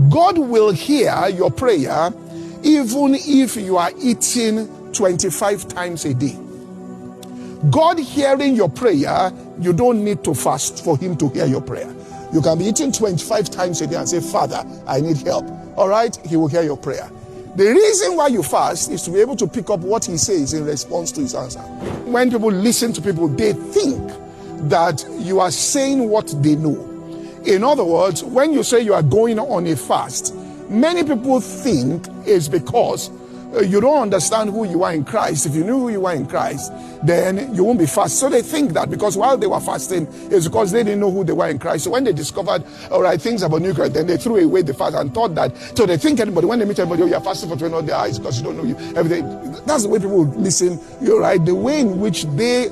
God will hear your prayer even if you are eating 25 times a day. God hearing your prayer, you don't need to fast for him to hear your prayer. You can be eating 25 times a day and say, Father, I need help. All right, he will hear your prayer. The reason why you fast is to be able to pick up what he says in response to his answer. When people listen to people, they think that you are saying what they know. In other words, when you say you are going on a fast, many people think it's because you don't understand who you are in Christ. If you knew who you are in Christ, then you won't be fast. So they think that because while they were fasting, it's because they didn't know who they were in Christ. So when they discovered, all right, things about New Christ, then they threw away the fast and thought that. So they think anybody, when they meet anybody, oh, you're fasting for 20 days because you don't know you. Everything. That's the way people listen. You're right. The way in which they,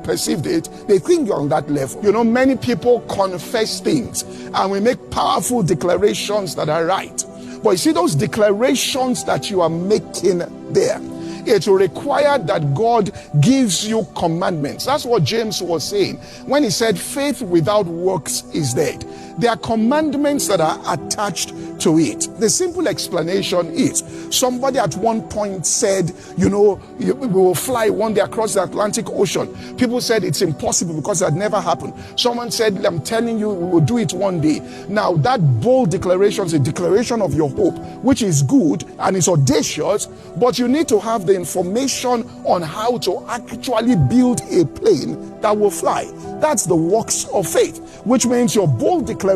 perceived it, they think you're on that level. Many people confess things and we make powerful declarations that are right. But you see those declarations that you are making there, it will require that God gives you commandments. That's what James was saying when he said faith without works is dead. There are commandments that are attached to it. The simple explanation is somebody at one point said, we will fly one day across the Atlantic Ocean. People said it's impossible because it had never happened. Someone said, I'm telling you, we will do it one day. Now that bold declaration is a declaration of your hope, which is good and is audacious, but you need to have the information on how to actually build a plane that will fly. That's the works of faith, which means your bold declaration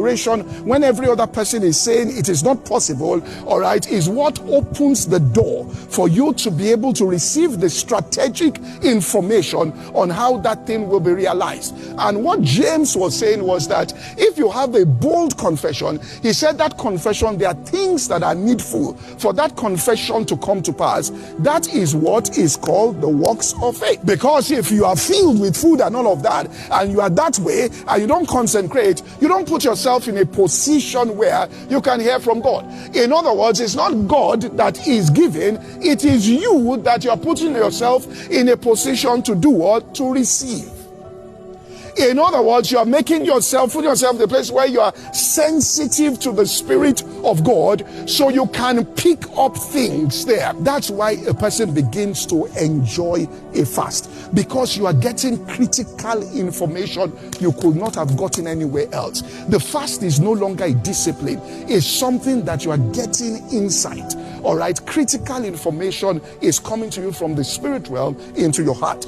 when every other person is saying it is not possible, all right, is what opens the door for you to be able to receive the strategic information on how that thing will be realized. And what James was saying was that if you have a bold confession, he said that confession, there are things that are needful for that confession to come to pass. That is what is called the works of faith. Because if you are filled with food and all of that, and you are that way, and you don't consecrate, you don't put yourself in a position where you can hear from God. In other words, it's not God that is giving, it is you that you are putting yourself in a position to do what? To receive. In other words, you are putting yourself in the place where you are sensitive to the Spirit of God so you can pick up things there. That's why a person begins to enjoy a fast, because you are getting critical information you could not have gotten anywhere else. The fast is no longer a discipline. It's something that you are getting insight. All right, critical information is coming to you from the spirit realm into your heart.